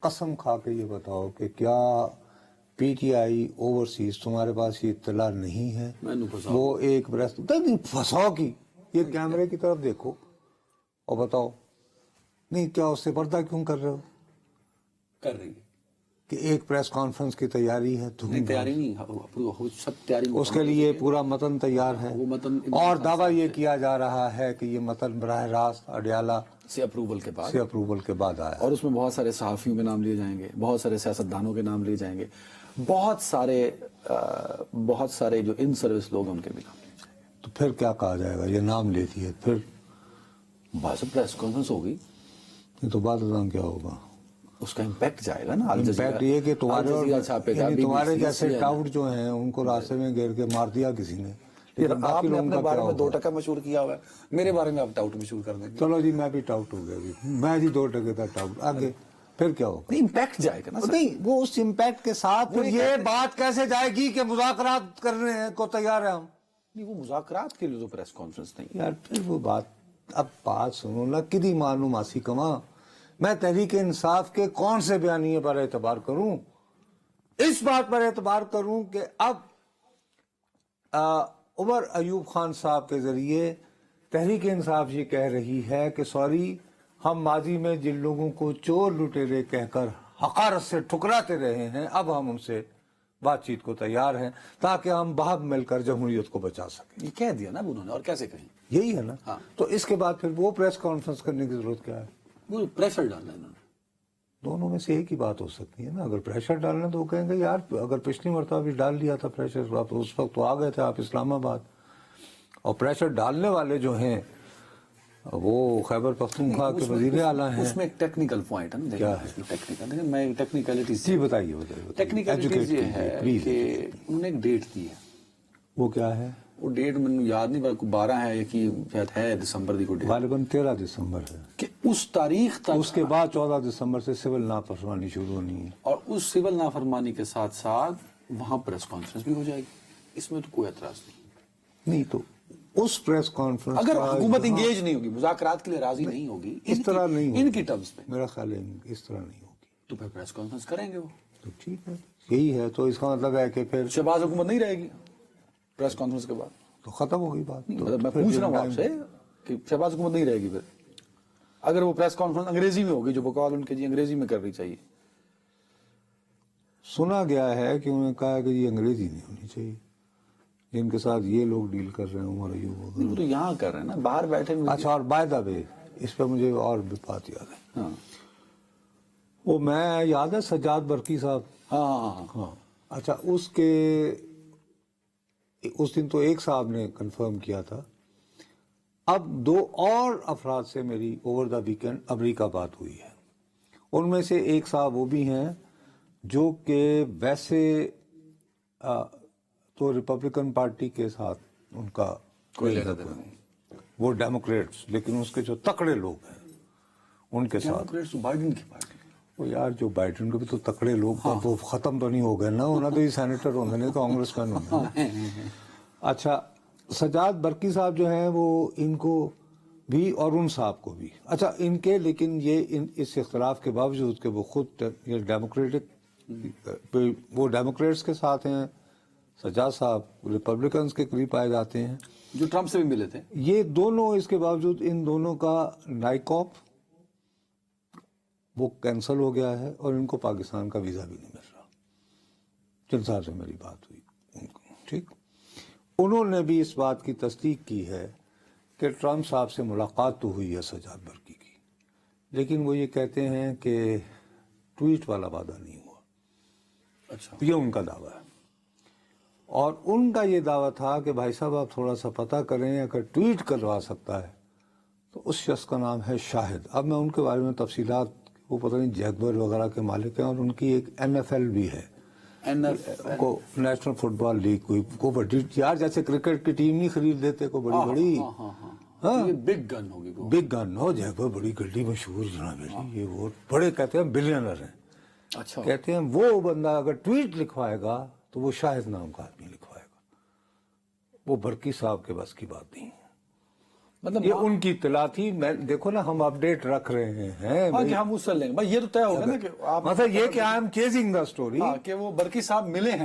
قسم کھا کے یہ بتاؤ کہ کیا پی ٹی آئی اوورسیز تمہارے پاس یہ اطلاع نہیں ہے؟ وہ ایک پریس پھنساؤ کی یہ کیمرے کی طرف دیکھو اور بتاؤ نہیں کیا اس سے پردہ کیوں کر رہے ہو؟ کر رہی ہے کہ ایک پریس کانفرنس کی تیاری ہے تیاری نہیں سب تیاری اس کے لیے پورا متن تیار ہے وہ متن اور دعویٰ یہ کیا جا رہا ہے کہ یہ متن براہ راست اڈیالہ سے اپروول کے بعد آیا اور اس میں بہت سارے صحافیوں کے نام لیے جائیں گے، بہت سارے سیاستدانوں کے نام لیے جائیں گے، بہت سارے جو ان سروس لوگ ہیں ان کے بھی نام لیے جائیں گے۔ تو پھر کیا کہا جائے گا؟ یہ نام لیتی ہے پھر بس پریس کانفرنس ہوگی، یہ تو بعد ازاں کیا ہوگا؟ اس کا امپیکٹ جائے گا نا۔ امپیکٹ یہ کہ تمہارے جیسے BBC ٹاؤٹ جو ہیں ان کو راستے میں گھیر کے مار دیا کسی نے۔ آپ نے اپنے بارے میں 2 ٹکا مشہور کیا ہوا ہے، میرے بارے میں آپ ٹاؤٹ مشہور کر دیں گے۔ چلو جی میں بھی ٹاؤٹ ہو گیا جی، میں جی 2 ٹکے تھا ٹاؤٹ، آگے پھر کیا ہوگا؟ امپیکٹ جائے گا نا۔ نہیں وہ اس امپیکٹ کے ساتھ پھر یہ بات کیسے جائے گی کہ مذاکرات کرنے کو تیار ہیں ہم؟ نہیں وہ مذاکرات کے لیے تو پریس کانفرنس نہیں یار پھر وہ اب بات سنو نا، کدی معلوم آسی کما میں تحریک انصاف کے کون سے بیانیے پر اعتبار کروں؟ اس بات پر اعتبار کروں کہ اب عمر ایوب خان صاحب کے ذریعے تحریک انصاف یہ کہہ رہی ہے کہ سوری ہم ماضی میں جن لوگوں کو چور لٹیرے کہہ کر حقارت سے ٹھکراتے رہے ہیں اب ہم ان سے بات چیت کو تیار ہیں تاکہ ہم بہب مل کر جمہوریت کو بچا سکیں۔ یہ کہہ دیا نا انہوں نے، اور کیسے کہیں؟ یہی ہے نا۔ تو اس کے بعد پھر وہ پریس کانفرنس کرنے کی ضرورت کیا ہے؟ وہ پریشر ڈالنا ہے انہوں نے۔ دونوں میں سے ایک ہی بات ہو سکتی ہے نا۔ اگر پریشر ڈالنا تو وہ کہیں گے یار اگر پچھلی مرتبہ بھی ڈال دیا تھا پریشر، آپ اس وقت تو آ گئے تھے آپ اسلام آباد، اور پریشر ڈالنے والے جو ہیں وہ خیبر پختونخوا کے وزیر اعلیٰ ہیں۔ اس میں ایک ٹیکنیکل پوائنٹ ہے نا، کیا ہے؟ ٹیکنیکل میں ٹیکنیکلٹیز جی بتائیے ٹیکنیکلٹیز یہ ہے کہ انہوں نے ایک ڈیٹ دی ہے۔ وہ کیا ہے؟ وہ ڈیٹ مجھے یاد نہیں، 12 ہے یا کہ شاید ہے دسمبر دی کو ڈیٹ، غالباً 13 دسمبر ہے کہ اس تاریخ تک، اس کے بعد 14 دسمبر سے سول نافرمانی شروع ہونی ہے، اور اس سول نافرمانی کے ساتھ ساتھ وہاں پریس کانفرنس بھی ہو جائے گی۔ اس میں تو کوئی اعتراض نہیں تو اس پریس کانفرنس اگر حکومت انگیج نہیں ہوگی، مذاکرات کے لیے راضی نہیں ہوگی اس طرح نہیں ہوگی، ان کی ٹرمز میں، میرا خیال ہے اس طرح نہیں ہوگی، تو پھر پریس کانفرنس کریں گے وہ۔ تو ٹھیک ہے یہی ہے۔ تو اس کا مطلب ہے کہ پھر شہباز حکومت نہیں رہے گی پریس کانفرنس کے بعد، تو ختم ہو گئی بات۔ میں پوچھ رہا ہوں آپ سے کہ شہباز حکومت نہیں رہے گی پھر اگر وہ پریس کانفرنس انگریزی میں ہوگی، جو بقول ان کے جی انگریزی میں کرنی چاہیے۔ سنا گیا ہے کہ انہوں نے کہا کہ یہ انگریزی نہیں ہونی چاہیے، جن کے ساتھ یہ لوگ ڈیل کر رہے ہیں عمر ایوب وغیرہ۔ وہ تو یہاں کر رہے ہیں نا، باہر بیٹھے ہوئے۔ اچھا اور بائی دا وے اس پہ مجھے اور بھی بات یاد ہے، وہ میں یاد ہے سجاد برقی صاحب، ہاں اچھا اس دن تو ایک صاحب نے کنفرم کیا تھا، اب 2 اور افراد سے میری اوور دا ویکینڈ امریکہ بات ہوئی ہے۔ ان میں سے ایک صاحب وہ بھی ہیں جو کہ ویسے تو ریپبلکن پارٹی کے ساتھ ان کا کوئی لینا دینا نہیں، وہ ڈیموکریٹس، لیکن اس کے جو تکڑے لوگ ہیں ان کے ساتھ بائیڈن کی پارٹی۔ وہ یار جو بائیڈن کے بھی تو تکڑے لوگ وہ ختم تو نہیں ہو گئے نا، انہیں تو یہ سینیٹر ہوں گے نہیں کانگریس مین ہوں گے۔ اچھا سجاد برقی صاحب جو ہیں وہ ان کو بھی اور ان صاحب کو بھی، اچھا ان کے، لیکن یہ اس اختلاف کے باوجود کہ وہ خود وہ ڈیموکریٹس کے ساتھ ہیں، سجاد صاحب ریپبلکنز کے قریب پائے جاتے ہیں، جو ٹرمپ سے بھی ملے تھے۔ یہ دونوں اس کے باوجود ان دونوں کا نائکاپ وہ کینسل ہو گیا ہے اور ان کو پاکستان کا ویزا بھی نہیں مل رہا۔ جن صاحب سے میری بات ہوئی ان کو، ٹھیک، انہوں نے بھی اس بات کی تصدیق کی ہے کہ ٹرمپ صاحب سے ملاقات تو ہوئی ہے سجاد برقی کی، لیکن وہ یہ کہتے ہیں کہ ٹویٹ والا وعدہ نہیں ہوا۔ اچھا، یہ ان کا دعویٰ ہے، اور ان کا یہ دعویٰ تھا کہ بھائی صاحب آپ تھوڑا سا پتہ کریں، اگر ٹویٹ کروا سکتا ہے تو اس شخص کا نام ہے شاہد۔ اب میں ان کے بارے میں تفصیلات، وہ پتہ نہیں جیگبر وغیرہ کے مالک ہیں، اور ان کی ایک NFL بھی ہے، کو نیشنل فٹ بال لیگ، کوئی بڑی یار جیسے کرکٹ کی ٹیم نہیں خرید دیتے کوئی بڑی بڑی، یہ بگ گن ہوگی، بگ گن ہو جیگبر، بڑی گڈی مشہور جناب جی، یہ وہ بڑے کہتے ہیں بلینر ہیں۔ اچھا، کہتے ہیں وہ بندہ اگر ٹویٹ لکھوائے گا تو وہ شاہد نام کا آدمی لکھوائے گا، وہ برقی صاحب کے بس کی بات نہیں ہے۔ مطلب یہ ان کی اطلاع تھی. میں دیکھو نا ہم اپڈیٹ رکھ رہے ہیں. ہاں کہ ہم اس سے لیں گے بھائی, یہ تو طے ہوگا نا کہ آپ مطلب یہ کہ I am chasing the story. ہاں کہ وہ برقی صاحب ملے ہیں